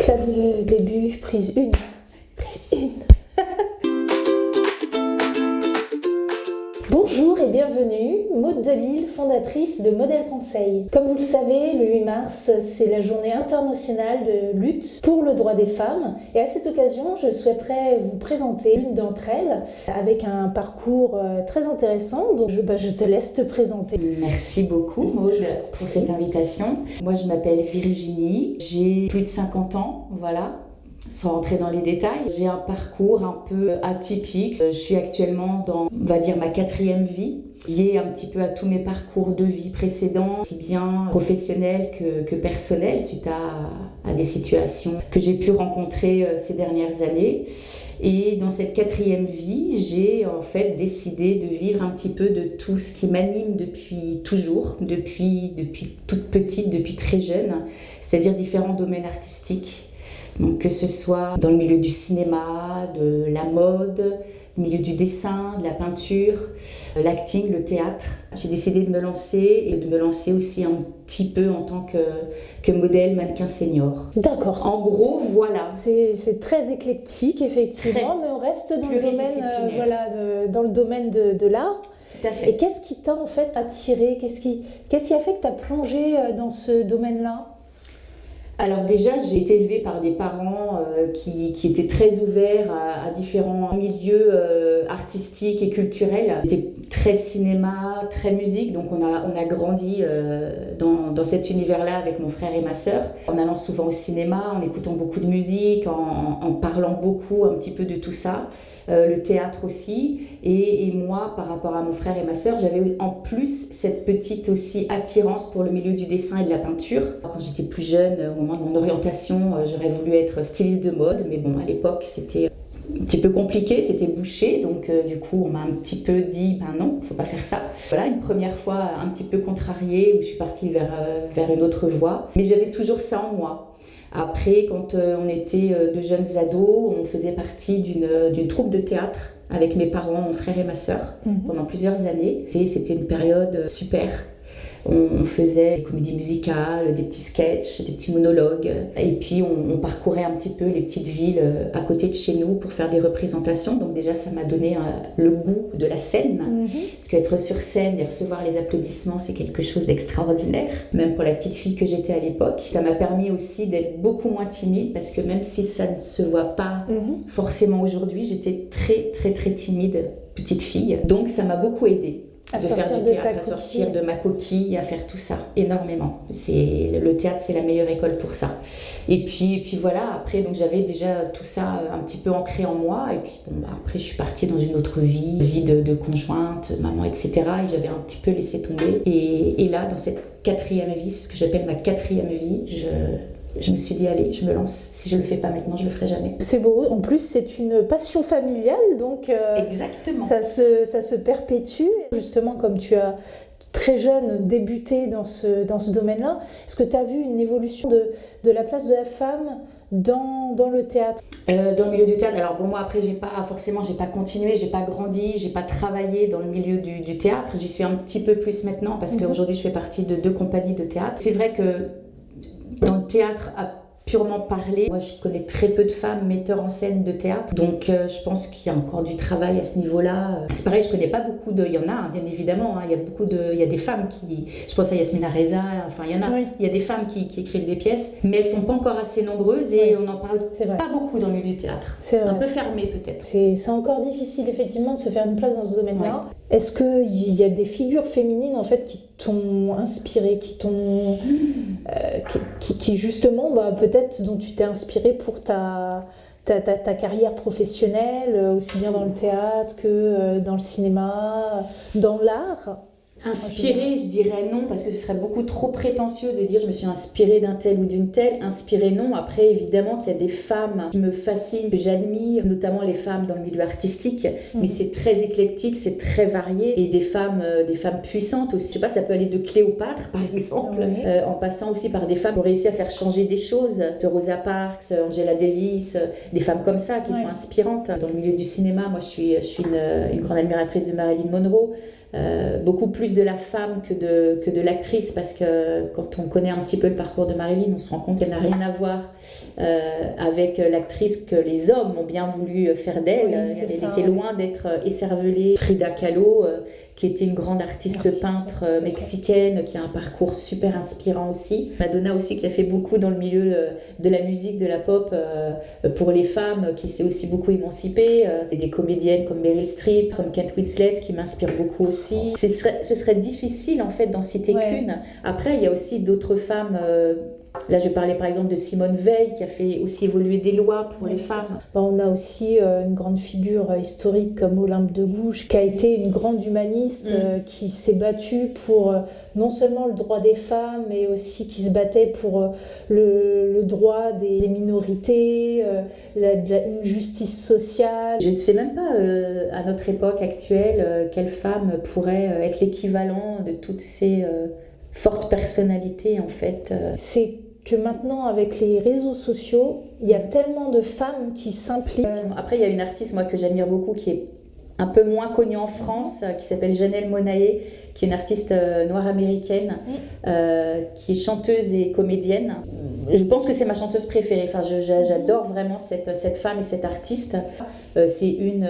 Comme le début, prise 1. Prise 1. Bonjour et bienvenue, Maud Delille, fondatrice de Modèle Conseil. Comme vous le savez, le 8 mars, c'est la journée internationale de lutte pour le droit des femmes. Et à cette occasion, je souhaiterais vous présenter l'une d'entre elles avec un parcours très intéressant. Donc je te laisse te présenter. Merci beaucoup Maud pour cette invitation. Moi je m'appelle Virginie, j'ai plus de 50 ans, voilà. Sans rentrer dans les détails, j'ai un parcours un peu atypique. Je suis actuellement dans, on va dire, ma 4e vie, liée un petit peu à tous mes parcours de vie précédents, aussi bien professionnels que personnels, suite à des situations que j'ai pu rencontrer ces dernières années. Et dans cette 4e vie, j'ai en fait décidé de vivre un petit peu de tout ce qui m'anime depuis toujours, depuis toute petite, depuis très jeune, c'est-à-dire différents domaines artistiques. Donc, que ce soit dans le milieu du cinéma, de la mode, le milieu du dessin, de la peinture, l'acting, le théâtre. J'ai décidé de me lancer et de me lancer aussi un petit peu en tant que modèle mannequin senior. D'accord. En gros, voilà. C'est très éclectique, effectivement, mais on reste dans le domaine, dans le domaine de l'art. Tout à fait. Et qu'est-ce qui t'a en fait attiré? Qu'est-ce qui a fait que tu as plongé dans ce domaine-là? Alors déjà, j'ai été élevée par des parents qui étaient très ouverts à différents milieux artistiques et culturels. C'était très cinéma, très musique, donc on a grandi dans cet univers-là avec mon frère et ma sœur, en allant souvent au cinéma, en écoutant beaucoup de musique, en parlant beaucoup un petit peu de tout ça. Le théâtre aussi, et moi par rapport à mon frère et ma sœur, j'avais en plus cette petite aussi attirance pour le milieu du dessin et de la peinture. Quand j'étais plus jeune, au moment de mon orientation, j'aurais voulu être styliste de mode, mais bon, à l'époque c'était un petit peu compliqué, c'était bouché, donc du coup on m'a un petit peu dit ben non, faut pas faire ça. Voilà, une première fois un petit peu contrariée, où je suis partie vers une autre voie, mais j'avais toujours ça en moi. Après, quand on était de jeunes ados, on faisait partie d'une troupe de théâtre avec mes parents, mon frère et ma sœur, pendant plusieurs années. Et c'était une période super. On faisait des comédies musicales, des petits sketchs, des petits monologues. Et puis, on parcourait un petit peu les petites villes à côté de chez nous pour faire des représentations. Donc déjà, ça m'a donné le goût de la scène. Parce qu'être sur scène et recevoir les applaudissements, c'est quelque chose d'extraordinaire. Même pour la petite fille que j'étais à l'époque. Ça m'a permis aussi d'être beaucoup moins timide. Parce que même si ça ne se voit pas forcément aujourd'hui, j'étais très, très, très timide petite fille. Donc, ça m'a beaucoup aidée. De faire du théâtre, à sortir de ma coquille, à faire tout ça, énormément. Le théâtre, c'est la meilleure école pour ça. Et puis voilà, après, donc j'avais déjà tout ça un petit peu ancré en moi. Et puis bon, après, je suis partie dans une autre vie de conjointe, maman, etc. Et j'avais un petit peu laissé tomber. Et là, dans cette 4e vie, c'est ce que j'appelle ma 4e vie, je me suis dit, allez, je me lance. Si je ne le fais pas maintenant, je ne le ferai jamais. C'est beau. En plus, c'est une passion familiale, donc exactement. Ça se perpétue. Justement, comme tu as très jeune débuté dans ce domaine-là, est-ce que tu as vu une évolution de la place de la femme dans le théâtre? Dans le milieu du théâtre, alors bon, moi après j'ai pas continué, j'ai pas grandi, j'ai pas travaillé dans le milieu du théâtre. J'y suis un petit peu plus maintenant parce qu'aujourd'hui je fais partie de 2 compagnies de théâtre. C'est vrai que dans le théâtre, à purement parler, moi je connais très peu de femmes metteurs en scène de théâtre, donc je pense qu'il y a encore du travail à ce niveau-là. C'est pareil, je connais pas beaucoup il y en a bien évidemment, il y a des femmes qui, je pense à Yasmina Reza, enfin il y en a, il y a des femmes qui écrivent des pièces, mais elles sont pas encore assez nombreuses et on n'en parle pas beaucoup dans le milieu du théâtre. C'est un peu fermé peut-être. C'est encore difficile effectivement de se faire une place dans ce domaine-là. Est-ce qu'il y a des figures féminines en fait qui t'ont inspiré, qui justement peut-être dont tu t'es inspiré pour ta carrière professionnelle, aussi bien dans le théâtre que dans le cinéma, dans l'art? Inspirée, je dirais non, parce que ce serait beaucoup trop prétentieux de dire je me suis inspirée d'un tel ou d'une telle. Inspirée, non. Après, évidemment qu'il y a des femmes qui me fascinent, que j'admire, notamment les femmes dans le milieu artistique, mais c'est très éclectique, c'est très varié, et des femmes puissantes aussi. Je sais pas, ça peut aller de Cléopâtre, par exemple, en passant aussi par des femmes qui ont réussi à faire changer des choses, de Rosa Parks, Angela Davis, des femmes comme ça qui sont inspirantes. Dans le milieu du cinéma, moi je suis une grande admiratrice de Marilyn Monroe. beaucoup plus de la femme que de l'actrice, parce que quand on connaît un petit peu le parcours de Marilyn, on se rend compte qu'elle n'a rien à voir avec l'actrice que les hommes ont bien voulu faire d'elle. Oui, Elle ça, était loin d'être écervelée. Frida Kahlo, qui était une grande artiste peintre mexicaine, qui a un parcours super inspirant aussi. Madonna aussi, qui a fait beaucoup dans le milieu de la musique, de la pop, pour les femmes, qui s'est aussi beaucoup émancipée. Et des comédiennes comme Meryl Streep, comme Kate Winslet, qui m'inspirent beaucoup aussi. Ce serait difficile en fait d'en citer qu'une. Après, il y a aussi d'autres femmes. Là, je parlais par exemple de Simone Veil, qui a fait aussi évoluer des lois pour les femmes. On a aussi une grande figure historique comme Olympe de Gouges, qui a été une grande humaniste, qui s'est battue pour non seulement le droit des femmes, mais aussi qui se battait pour le droit des minorités, une justice sociale. Je ne sais même pas, à notre époque actuelle, quelle femme pourrait être l'équivalent de toutes ces fortes personnalités, en fait. C'est que maintenant, avec les réseaux sociaux, il y a tellement de femmes qui s'impliquent. Après, il y a une artiste, moi, que j'admire beaucoup, qui est un peu moins connue en France, qui s'appelle Janelle Monáe, qui est une artiste noire américaine, qui est chanteuse et comédienne. Je pense que c'est ma chanteuse préférée. Enfin, j'adore vraiment cette femme et cette artiste. C'est une...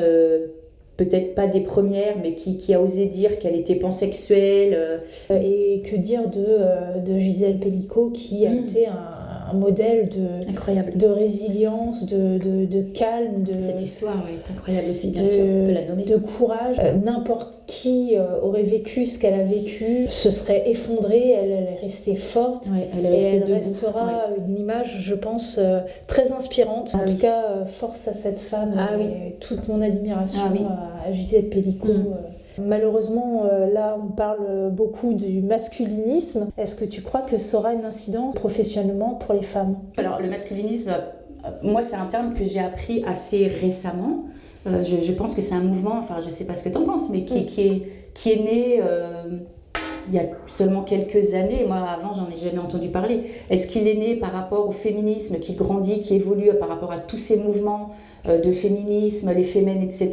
peut-être pas des premières, mais qui a osé dire qu'elle était pansexuelle. Et que dire de Gisèle Pellicot, qui a été un modèle incroyable de résilience, de calme. Cette histoire est incroyable aussi, bien sûr, on peut la nommer. De courage. N'importe qui aurait vécu ce qu'elle a vécu, se serait effondrée, elle est restée forte. Elle est restée elle restera une image, je pense, très inspirante. En tout cas, force à cette femme. Et toute mon admiration à Gisèle Pellicot. Malheureusement, là, on parle beaucoup du masculinisme. Est-ce que tu crois que ça aura une incidence professionnellement pour les femmes ? Alors, le masculinisme, moi, c'est un terme que j'ai appris assez récemment. Je pense que c'est un mouvement, enfin, je ne sais pas ce que tu en penses, mais qui est né il y a seulement quelques années. Moi, avant, j'en ai jamais entendu parler. Est-ce qu'il est né par rapport au féminisme qui grandit, qui évolue par rapport à tous ces mouvements de féminisme, les fémènes, etc.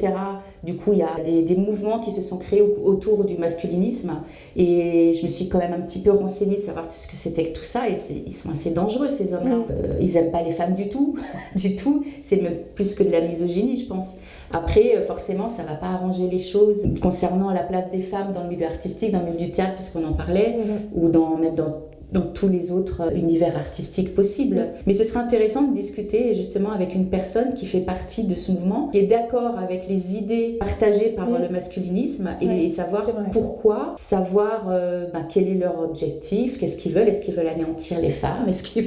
Du coup, il y a des mouvements qui se sont créés autour du masculinisme. Et je me suis quand même un petit peu renseignée, savoir ce que c'était que tout ça. Et ils sont assez dangereux, ces hommes-là. Ils n'aiment pas les femmes du tout. Du tout. C'est même plus que de la misogynie, je pense. Après, forcément, ça ne va pas arranger les choses concernant la place des femmes dans le milieu artistique, dans le milieu du théâtre, puisqu'on en parlait, ou même dans tous les autres univers artistiques possibles. Mais ce serait intéressant de discuter justement avec une personne qui fait partie de ce mouvement, qui est d'accord avec les idées partagées par le masculinisme et savoir pourquoi, savoir quel est leur objectif, qu'est-ce qu'ils veulent, est-ce qu'ils veulent anéantir les femmes, est-ce qu'ils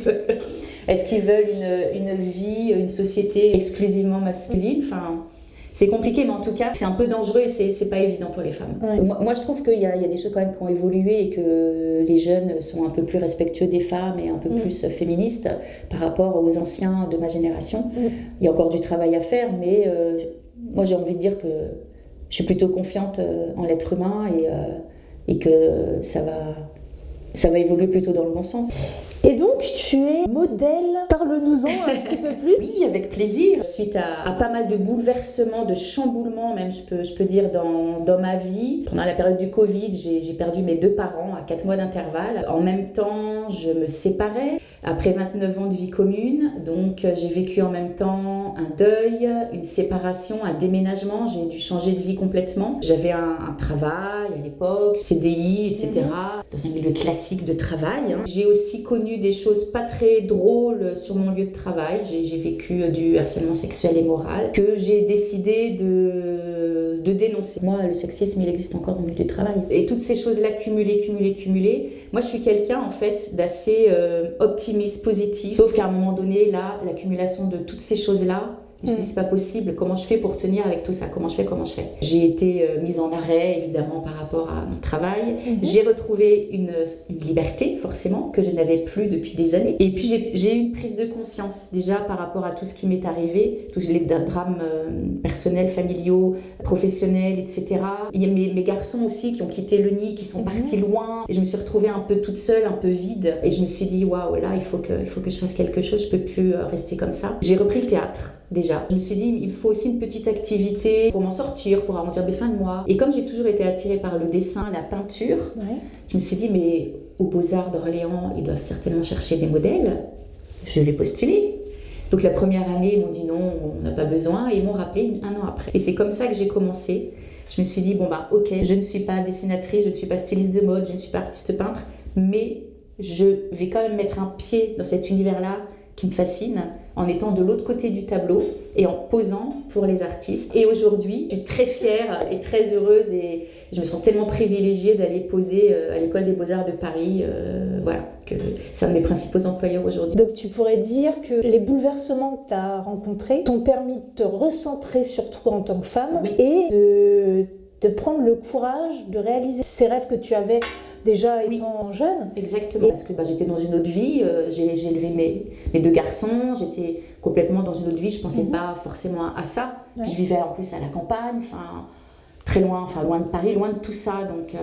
veulent une vie, une société exclusivement masculine, enfin... C'est compliqué, mais en tout cas, c'est un peu dangereux et c'est pas évident pour les femmes. Moi, je trouve qu'il y a des choses quand même qui ont évolué et que les jeunes sont un peu plus respectueux des femmes et un peu plus féministes par rapport aux anciens de ma génération. Il y a encore du travail à faire, mais moi, j'ai envie de dire que je suis plutôt confiante en l'être humain et que ça va évoluer plutôt dans le bon sens. Et donc, tu es modèle. Parle-nous-en un petit peu plus. Oui, avec plaisir. Suite à pas mal de bouleversements, de chamboulements même, je peux dire, dans ma vie. Pendant la période du Covid, j'ai perdu mes 2 parents à 4 mois d'intervalle. En même temps, je me séparais après 29 ans de vie commune. Donc, j'ai vécu en même temps un deuil, une séparation, un déménagement. J'ai dû changer de vie complètement. J'avais un travail à l'époque, CDI, etc. Dans un milieu classique de travail. J'ai aussi connu des choses pas très drôles sur mon lieu de travail. J'ai vécu du harcèlement sexuel et moral que j'ai décidé de dénoncer. Moi, le sexisme, il existe encore dans le milieu du travail. Et toutes ces choses-là cumulées, moi, je suis quelqu'un, en fait, d'assez optimiste, positif. Sauf qu'à un moment donné, là, l'accumulation de toutes ces choses-là, je me suis dit, c'est pas possible. Comment je fais pour tenir avec tout ça ? Comment je fais ? J'ai été mise en arrêt, évidemment, par rapport à mon travail. J'ai retrouvé une liberté, forcément, que je n'avais plus depuis des années. Et puis, j'ai eu une prise de conscience, déjà, par rapport à tout ce qui m'est arrivé, tous les drames personnels, familiaux, professionnels, etc. Il y a mes garçons aussi qui ont quitté le nid, qui sont partis loin. Et je me suis retrouvée un peu toute seule, un peu vide. Et je me suis dit, waouh, là, il faut que je fasse quelque chose. Je peux plus rester comme ça. J'ai repris le théâtre. déjà. Je me suis dit, il faut aussi une petite activité pour m'en sortir, pour arrondir mes fins de mois. Et comme j'ai toujours été attirée par le dessin, la peinture, je me suis dit, mais aux Beaux-Arts d'Orléans, ils doivent certainement chercher des modèles. Je vais postuler. Donc la première année, ils m'ont dit non, on n'a pas besoin, et ils m'ont rappelé 1 an après. Et c'est comme ça que j'ai commencé. Je me suis dit, bon bah ok, je ne suis pas dessinatrice, je ne suis pas styliste de mode, je ne suis pas artiste peintre, mais je vais quand même mettre un pied dans cet univers-là qui me fascine, en étant de l'autre côté du tableau et en posant pour les artistes. Et aujourd'hui, je suis très fière et très heureuse et je me sens tellement privilégiée d'aller poser à l'École des Beaux-Arts de Paris. Voilà, que c'est un de mes principaux employeurs aujourd'hui. Donc tu pourrais dire que les bouleversements que tu as rencontrés t'ont permis de te recentrer sur toi en tant que femme et de prendre le courage de réaliser ces rêves que tu avais déjà étant jeune. Exactement, parce que j'étais dans une autre vie, j'ai élevé mes 2 garçons, j'étais complètement dans une autre vie, je ne pensais pas forcément à ça. Puis je vivais en plus à la campagne, très loin, loin de Paris, loin de tout ça. Donc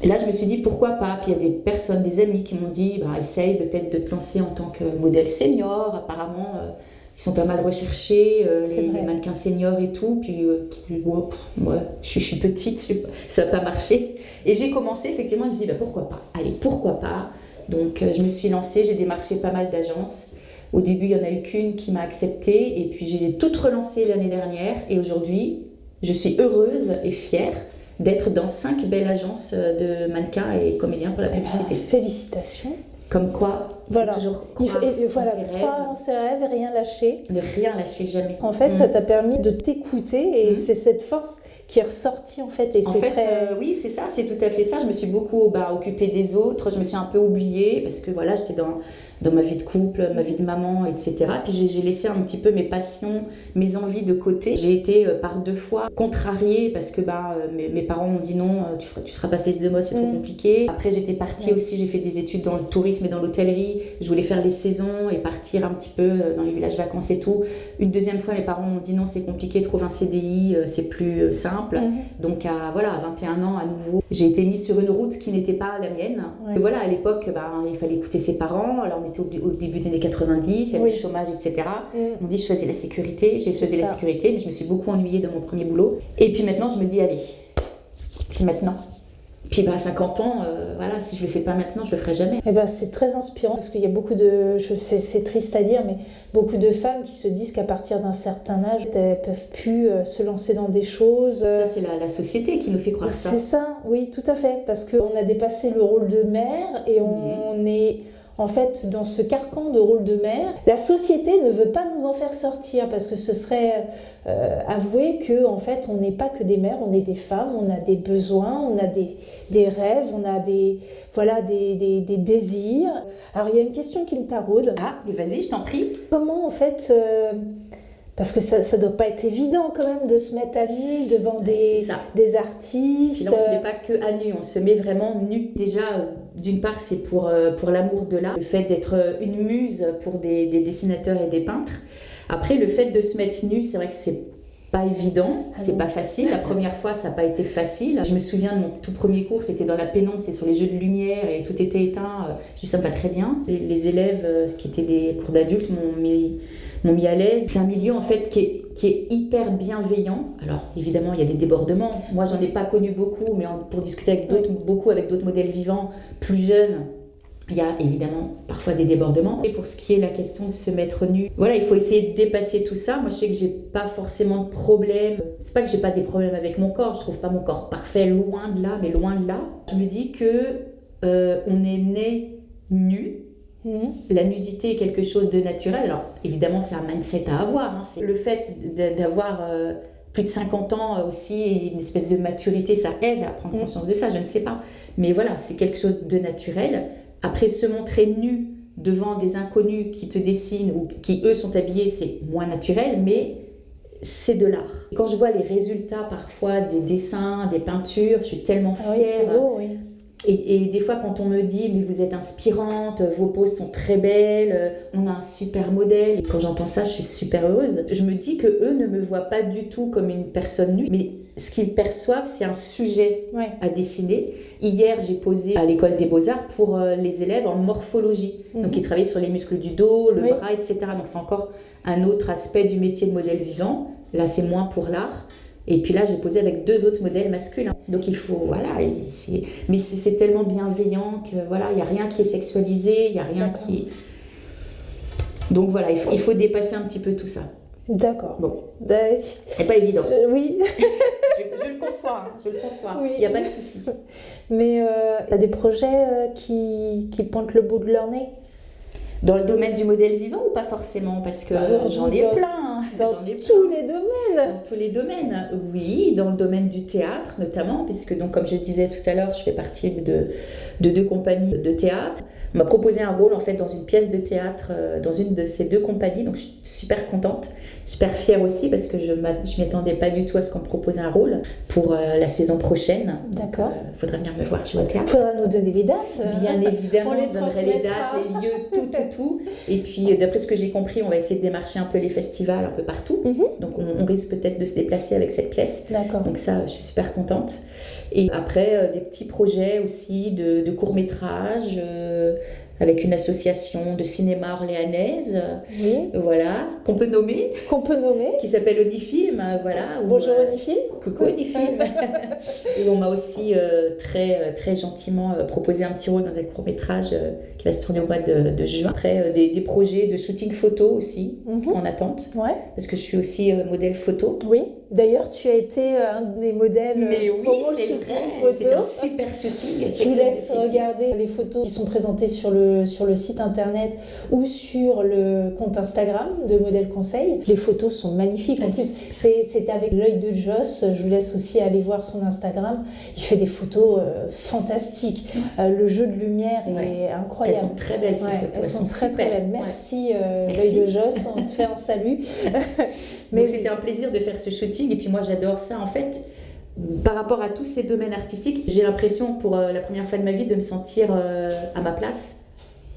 là, je me suis dit pourquoi pas. Puis il y a des personnes, des amis qui m'ont dit essaye peut-être de te lancer en tant que modèle senior. Apparemment, ils sont pas mal recherchés, les mannequins seniors et tout. Puis je suis petite, ça va pas marcher. Et j'ai commencé effectivement, je me suis dit pourquoi pas. Allez, pourquoi pas. Donc je me suis lancée, j'ai démarché pas mal d'agences. Au début, il n'y en a eu qu'une qui m'a acceptée. Et puis j'ai toutes relancées l'année dernière. Et aujourd'hui, je suis heureuse et fière d'être dans 5 belles agences de mannequins et comédiens pour la publicité. Félicitations. Comme quoi, voilà. toujours croire en ses rêves et rien lâcher. Ne rien lâcher jamais. En fait, ça t'a permis de t'écouter et c'est cette force qui est ressortie en fait. Et oui, c'est ça, c'est tout à fait ça. Je me suis beaucoup occupée des autres, je me suis un peu oubliée parce que voilà, j'étais dans ma vie de couple, ma vie de maman, etc. Puis j'ai laissé un petit peu mes passions, mes envies de côté. J'ai été par 2 fois contrariée parce que mes parents m'ont dit non, tu seras pas styliste de mode, c'est trop compliqué. Après, j'étais partie aussi, j'ai fait des études dans le tourisme et dans l'hôtellerie. Je voulais faire les saisons et partir un petit peu dans les villages vacances et tout. Une deuxième fois, mes parents m'ont dit non, c'est compliqué, trouve un CDI, c'est plus simple. Donc à 21 ans à nouveau, j'ai été mise sur une route qui n'était pas la mienne. Et voilà, à l'époque, il fallait écouter ses parents. Alors on était au début des années 90, il y avait le chômage, etc. On dit je choisis la sécurité, j'ai choisi la sécurité, mais je me suis beaucoup ennuyée dans mon premier boulot. Et puis maintenant, je me dis allez, c'est maintenant. Puis à 50 ans, si je le fais pas maintenant, je le ferai jamais. Et c'est très inspirant parce qu'il y a beaucoup de, c'est triste à dire, mais beaucoup de femmes qui se disent qu'à partir d'un certain âge, elles peuvent plus se lancer dans des choses. Ça, c'est la société qui nous fait croire ça. C'est ça, oui, tout à fait, parce qu'on a dépassé le rôle de mère et on est en fait dans ce carcan de rôle de mère. La société ne veut pas nous en faire sortir parce que ce serait avouer que en fait on n'est pas que des mères, on est des femmes, on a des besoins, on a des rêves, on a des désirs. Alors il y a une question qui me taraude. Ah, mais vas-y, je t'en prie. Comment en fait parce que ça ne doit pas être évident quand même de se mettre à nu devant des artistes. Puis là, on ne se met pas que à nu, on se met vraiment nu. Déjà, d'une part, c'est pour l'amour de l'art, le fait d'être une muse pour des dessinateurs et des peintres. Après, le fait de se mettre nu, c'est vrai que c'est pas évident, c'est pas facile. La première fois, ça n'a pas été facile. Je me souviens de mon tout premier cours, c'était dans la pénombre, c'était sur les jeux de lumière et tout était éteint. Je dis ça me va très bien. Les élèves qui étaient des cours d'adultes m'ont mis à l'aise. C'est un milieu en fait qui est hyper bienveillant. Alors évidemment il y a des débordements. Moi j'en ai pas connu beaucoup, mais pour discuter avec d'autres modèles vivants plus jeunes, il y a évidemment parfois des débordements. Et pour ce qui est la question de se mettre nu, voilà, il faut essayer de dépasser tout ça. Moi je sais que j'ai pas forcément de problème. C'est pas que j'ai pas des problèmes avec mon corps, je trouve pas mon corps parfait, loin de là, mais loin de là. Je me dis que on est né nu. La nudité est quelque chose de naturel. Alors évidemment c'est un mindset à avoir, C'est le fait d'avoir plus de 50 ans aussi, une espèce de maturité, ça aide à prendre conscience de ça, je ne sais pas, mais voilà, c'est quelque chose de naturel. Après, se montrer nu devant des inconnus qui te dessinent ou qui eux sont habillés, c'est moins naturel, mais c'est de l'art. Quand je vois les résultats parfois des dessins, des peintures, je suis tellement fière. Oui, c'est beau, oui. Et des fois, quand on me dit « mais vous êtes inspirante, vos poses sont très belles, on a un super modèle », et quand j'entends ça, je suis super heureuse. Je me dis qu'eux ne me voient pas du tout comme une personne nue, mais ce qu'ils perçoivent, c'est un sujet Ouais. à dessiner. Hier, j'ai posé à l'école des beaux-arts pour les élèves en morphologie. Donc, ils travaillent sur les muscles du dos, le bras, etc. Donc, c'est encore un autre aspect du métier de modèle vivant. Là, c'est moins pour l'art. Et puis là, j'ai posé avec 2 autres modèles masculins. Donc, il faut, voilà, mais c'est tellement bienveillant que, voilà, il n'y a rien qui est sexualisé, il n'y a rien qui... Donc, voilà, il faut dépasser un petit peu tout ça. D'accord. Bon, c'est pas évident. Oui. je le conçois, je le conçois. Oui. Il n'y a pas de souci. Mais il y a des projets qui pointent le bout de leur nez. Dans le domaine du modèle vivant ou pas forcément? Parce que j'en ai plein. Dans tous les domaines. Dans tous les domaines, oui. Dans le domaine du théâtre notamment, puisque donc, comme je disais tout à l'heure, je fais partie de 2 compagnies de théâtre. On m'a proposé un rôle en fait dans une pièce de théâtre dans une de ces 2 compagnies, donc je suis super contente, super fière aussi parce que je m'y attendais pas du tout à ce qu'on me propose un rôle pour la saison prochaine. D'accord. Faudra venir me voir jouer au théâtre. Faudra nous donner les dates. Bien évidemment, On les je donnerai les dates, les lieux, tout. Et puis d'après ce que j'ai compris, on va essayer de démarcher un peu les festivals un peu partout. Donc on risque peut-être de se déplacer avec cette pièce. D'accord. Donc ça, je suis super contente. Et après, des petits projets aussi de courts-métrages avec une association de cinéma orléanaise, voilà, qu'on peut nommer, qui s'appelle Onifilm, voilà. Bonjour Onifilm. Coucou Onifilm. Et on m'a aussi très gentiment proposé un petit rôle dans un court-métrage qui va se tourner au mois de juin. Après, des projets de shooting photo aussi, en attente, parce que je suis aussi modèle photo. Oui. D'ailleurs, tu as été un des modèles. Mais oui, c'est vrai. C'est un super shooting. Je vous laisse regarder les photos qui sont présentées sur le site internet ou sur le compte Instagram de Modèle Conseil. Les photos sont magnifiques. En plus, c'est avec l'œil de Joss. Je vous laisse aussi aller voir son Instagram. Il fait des photos fantastiques. Le jeu de lumière est incroyable. Elles sont très belles ces photos. Elles sont très belles. Merci l'œil de Joss. On te fait un salut. Mais c'était un plaisir de faire ce shooting. Et puis moi, j'adore ça. En fait, par rapport à tous ces domaines artistiques, j'ai l'impression pour la première fois de ma vie de me sentir à ma place.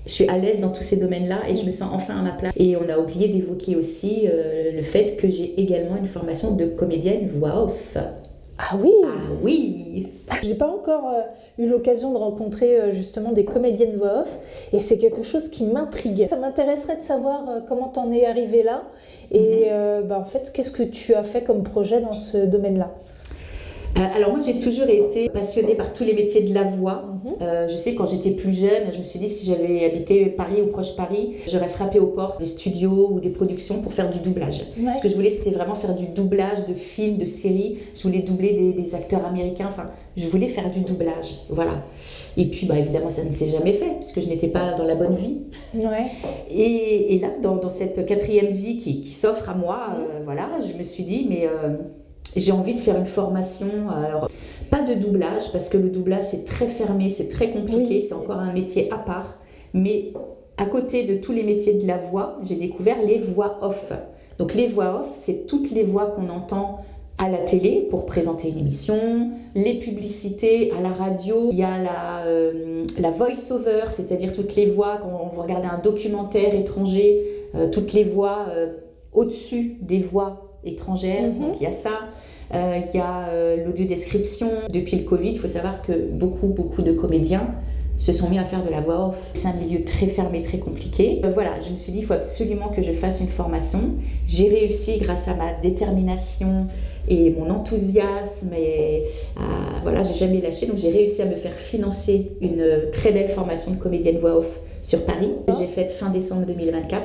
Je suis à l'aise dans tous ces domaines-là et je me sens enfin à ma place. Et on a oublié d'évoquer aussi le fait que j'ai également une formation de comédienne voix off. Ah oui. Ah oui. J'ai pas encore eu l'occasion de rencontrer justement des comédiennes voix off et c'est quelque chose qui m'intrigue. Ça m'intéresserait de savoir comment t'en es arrivée là et en fait qu'est-ce que tu as fait comme projet dans ce domaine-là? Alors moi j'ai toujours été passionnée par tous les métiers de la voix. Je sais quand j'étais plus jeune, je me suis dit si j'avais habité Paris ou proche Paris, j'aurais frappé aux portes des studios ou des productions pour faire du doublage. Ce que je voulais c'était vraiment faire du doublage de films, de séries. Je voulais doubler des acteurs américains, enfin je voulais faire du doublage, voilà. Et puis évidemment ça ne s'est jamais fait puisque je n'étais pas dans la bonne vie. Et là dans cette 4e vie qui s'offre à moi, voilà, je me suis dit mais... j'ai envie de faire une formation, alors pas de doublage, parce que le doublage c'est très fermé, c'est très compliqué, c'est encore un métier à part. Mais à côté de tous les métiers de la voix, j'ai découvert les voix off. Donc les voix off, c'est toutes les voix qu'on entend à la télé pour présenter une émission, les publicités à la radio, il y a la voice-over, c'est-à-dire toutes les voix, quand on va regarder un documentaire étranger, toutes les voix au-dessus des voix étrangères, donc il y a ça. Il y a l'audio-description. Depuis le Covid, il faut savoir que beaucoup de comédiens se sont mis à faire de la voix off. C'est un milieu très fermé, très compliqué. Voilà, je me suis dit, il faut absolument que je fasse une formation. J'ai réussi grâce à ma détermination et mon enthousiasme. Et voilà, j'ai jamais lâché. Donc j'ai réussi à me faire financer une très belle formation de comédienne voix off sur Paris. J'ai faite fin décembre 2024.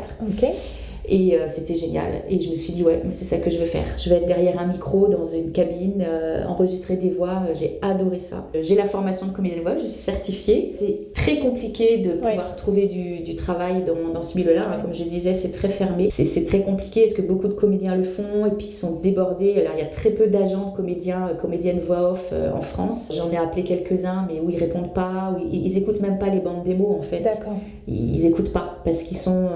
Et c'était génial. Et je me suis dit, ouais, c'est ça que je veux faire. Je vais être derrière un micro, dans une cabine, enregistrer des voix. J'ai adoré ça. J'ai la formation de comédienne voix, je suis certifiée. C'est très compliqué de pouvoir trouver du travail dans ce milieu-là. Comme je disais, c'est très fermé. C'est très compliqué parce que beaucoup de comédiens le font et puis ils sont débordés. Alors, il y a très peu d'agents de comédiennes voix off en France. J'en ai appelé quelques-uns, mais où ils répondent pas, où ils écoutent même pas les bandes démos en fait. D'accord. Ils écoutent pas parce qu'ils sont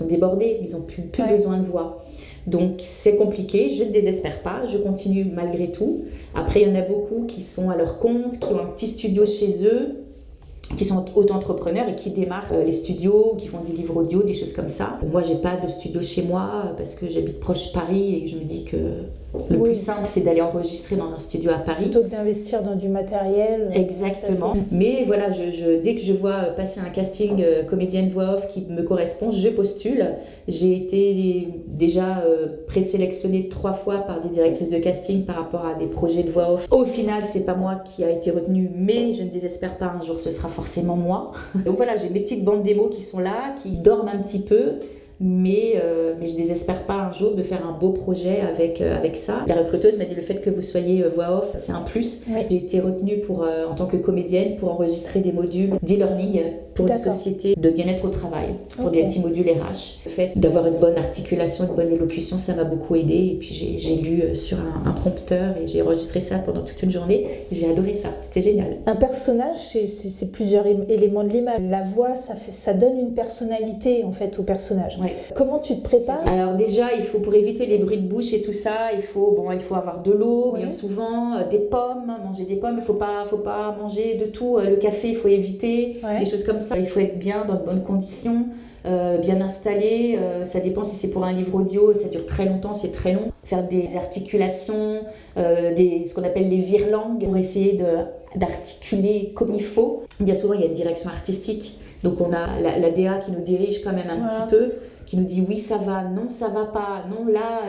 débordés. Ils ont plus besoin de voix. Donc c'est compliqué, je ne désespère pas, je continue malgré tout. Après il y en a beaucoup qui sont à leur compte, qui ont un petit studio chez eux qui sont auto-entrepreneurs et qui démarrent les studios, qui font du livre audio, des choses comme ça. Moi, j'ai pas de studio chez moi parce que j'habite proche Paris et je me dis que le plus simple, c'est d'aller enregistrer dans un studio à Paris. Plutôt que d'investir dans du matériel. Exactement. Mais voilà, dès que je vois passer un casting comédienne voix off qui me correspond, je postule. J'ai été déjà présélectionnée 3 fois par des directrices de casting par rapport à des projets de voix off. Au final, c'est pas moi qui a été retenue, mais je ne désespère pas, un jour ce sera forcément moi. Donc voilà, j'ai mes petites bandes démos qui sont là, qui dorment un petit peu. Mais je désespère pas un jour de faire un beau projet avec ça. La recruteuse m'a dit le fait que vous soyez voix off, c'est un plus. Oui. J'ai été retenue en tant que comédienne pour enregistrer des modules d'e-learning pour une société de bien-être au travail, pour des petits modules RH. Le fait d'avoir une bonne articulation, une bonne élocution, ça m'a beaucoup aidée. Et puis j'ai lu sur un prompteur et j'ai enregistré ça pendant toute une journée. J'ai adoré ça, c'était génial. Un personnage, c'est plusieurs éléments de l'image. La voix, ça donne une personnalité en fait au personnage. Ouais. Comment tu te prépares? Alors déjà, pour éviter les bruits de bouche et tout ça, il faut avoir de l'eau, bien souvent, des pommes, manger des pommes. Il faut pas manger de tout. Le café, il faut éviter, des choses comme ça. Il faut être bien, dans de bonnes conditions, bien installé. Ça dépend si c'est pour un livre audio, ça dure très longtemps, c'est très long. Faire des articulations, ce qu'on appelle les virelangues, pour essayer d'articuler comme il faut. Bien souvent, il y a une direction artistique. Donc on a la DA qui nous dirige quand même un petit peu, qui nous dit oui ça va, non ça va pas, non là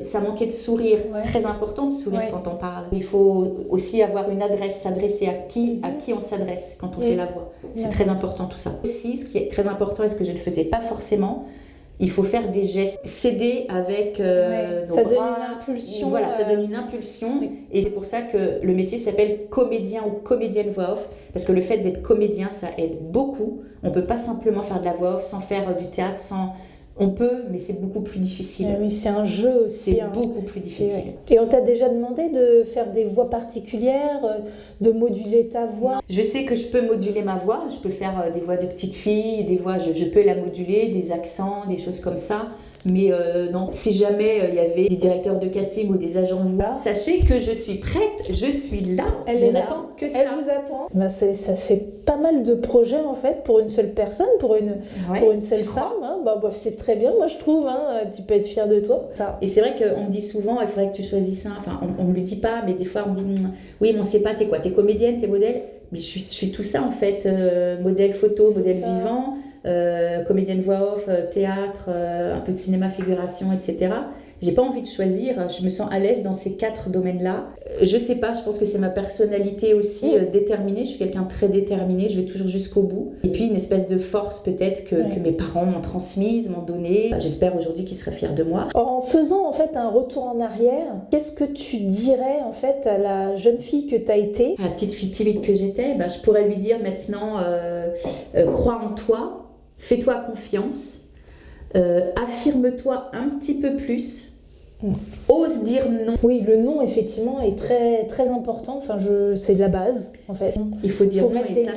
ça manquait de sourire. Très important de sourire quand on parle. Il faut aussi avoir une adresse, s'adresser à qui on s'adresse quand on fait la voix. C'est très important tout ça. Aussi, ce qui est très important et ce que je ne faisais pas forcément, il faut faire des gestes, s'aider avec nos ça bras. Donne une impulsion. Voilà, ça donne une impulsion. Et c'est pour ça que le métier s'appelle comédien ou comédienne voix off. Parce que le fait d'être comédien, ça aide beaucoup. On ne peut pas simplement faire de la voix off sans faire du théâtre, On peut, mais c'est beaucoup plus difficile. Mais c'est un jeu aussi. C'est beaucoup plus difficile. Et on t'a déjà demandé de faire des voix particulières, de moduler ta voix? Non. Je sais que je peux moduler ma voix. Je peux faire des voix de petite fille, des voix, je peux la moduler, des accents, des choses comme ça. Mais non, si jamais il y avait des directeurs de casting ou des agents de voix, sachez que je suis prête, je suis là, je n'attends que ça. Elle vous attend. Ben ça fait pas mal de projets en fait pour une seule personne, pour une seule femme. Hein. C'est très bien, moi je trouve. Hein. Tu peux être fière de toi. Ça. Et c'est vrai qu'on me dit souvent, il faudrait que tu choisisses ça. Enfin, on me le dit pas, mais des fois on me dit, oui, mais on sait pas, t'es quoi? T'es comédienne, t'es modèle? Mais je suis tout ça en fait, modèle photo, modèle vivant. Comédienne voix off, théâtre, un peu de cinéma, figuration, etc. J'ai pas envie de choisir, je me sens à l'aise dans ces 4 domaines-là. Je sais pas, je pense que c'est ma personnalité aussi, déterminée, je suis quelqu'un de très déterminé, je vais toujours jusqu'au bout. Et puis une espèce de force peut-être que mes parents m'ont transmise, m'ont donnée. J'espère aujourd'hui qu'ils seraient fiers de moi. En faisant en fait un retour en arrière, qu'est-ce que tu dirais en fait à la jeune fille que tu as été? À la petite fille timide que j'étais, je pourrais lui dire maintenant, crois en toi, fais-toi confiance, affirme-toi un petit peu plus. Ose dire non. Oui, le non effectivement est très très important. Enfin, c'est de la base en fait. Il faut dire non et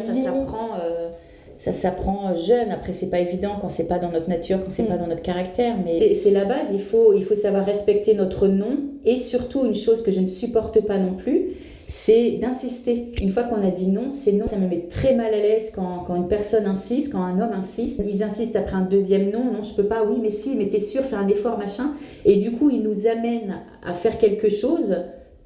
ça s'apprend jeune. Après, c'est pas évident quand c'est pas dans notre nature, quand c'est pas dans notre caractère, mais c'est la base. Il faut savoir respecter notre non et surtout une chose que je ne supporte pas non plus, c'est d'insister. Une fois qu'on a dit non, c'est non. Ça me met très mal à l'aise quand une personne insiste, quand un homme insiste. Ils insistent après un deuxième non, non, je peux pas, oui, mais si, mais t'es sûr, fais un effort, machin. Et du coup, ils nous amènent à faire quelque chose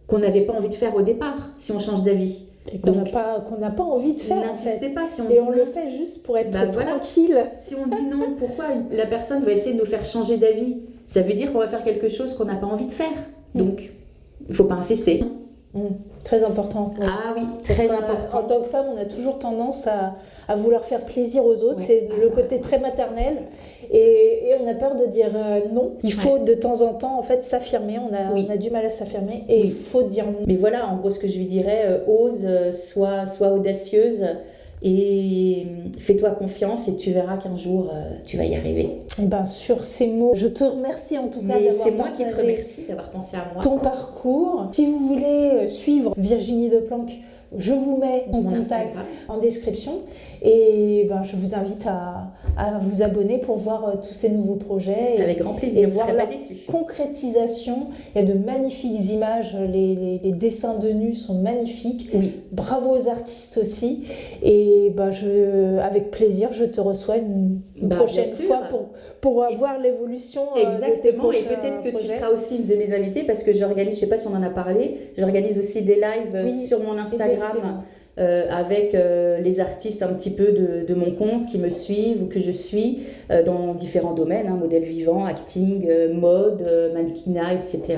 qu'on n'avait pas envie de faire au départ, si on change d'avis. Et qu'on n'a pas envie de faire. N'insistez pas si on dit dit non. Le fait juste pour être tranquille. Voilà. Si on dit non, pourquoi la personne va essayer de nous faire changer d'avis? Ça veut dire qu'on va faire quelque chose qu'on n'a pas envie de faire. Donc, il ne faut pas insister. Très important. Oui. Ah oui, très important. En tant que femme, on a toujours tendance à vouloir faire plaisir aux autres. C'est le côté très maternel. Et on a peur de dire non. Il faut de temps en temps en fait s'affirmer. On a du mal à s'affirmer et il faut dire non. Mais voilà, en gros, ce que je lui dirais, ose, sois audacieuse. Et fais-toi confiance et tu verras qu'un jour tu vas y arriver. Et sur ces mots, je te remercie en tout cas d'avoir c'est moi qui te remercie d'avoir pensé à moi. Ton parcours. Si vous voulez suivre Virginie Deplanque Je vous mets mon Mon contact Instagram. en description et ben, je vous invite à vous abonner pour voir tous ces nouveaux projets. Avec grand plaisir, vous ne voir serez pas leur déçus. concrétisation. Il y a de magnifiques images, les dessins de nus sont magnifiques. Oui. Bravo aux artistes aussi. Et ben, avec plaisir, je te reçois une prochaine fois pour voir l'évolution de tes Exactement, prochains et peut-être que projets. tu seras aussi une de mes invitées parce que j'organise, je ne sais pas si on en a parlé, j'organise aussi des lives Oui, sur mon Instagram effectivement. avec les artistes un petit peu de mon compte qui me suivent ou que je suis dans différents domaines, modèle vivant, acting, mode, mannequinat, etc.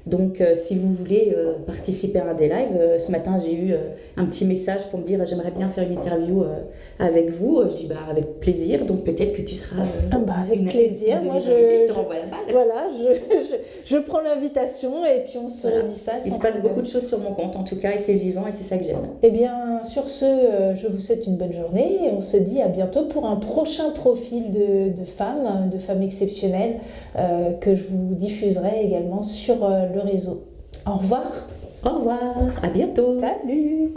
Donc si vous voulez participer à un des lives, ce matin j'ai eu un petit message pour me dire j'aimerais bien faire une interview avec vous. Je dis avec plaisir, donc peut-être que tu seras avec plaisir. une de Moi mes invitées, je te renvoie la balle. Voilà, je prends l'invitation et puis on se redit ça. Il se passe beaucoup de choses sur mon compte en tout cas et c'est vivant et c'est ça que j'aime. Eh bien, sur ce, je vous souhaite une bonne journée et on se dit à bientôt pour un prochain profil de femmes exceptionnelles que je vous diffuserai également sur le réseau. Au revoir. Au revoir, à bientôt. Salut.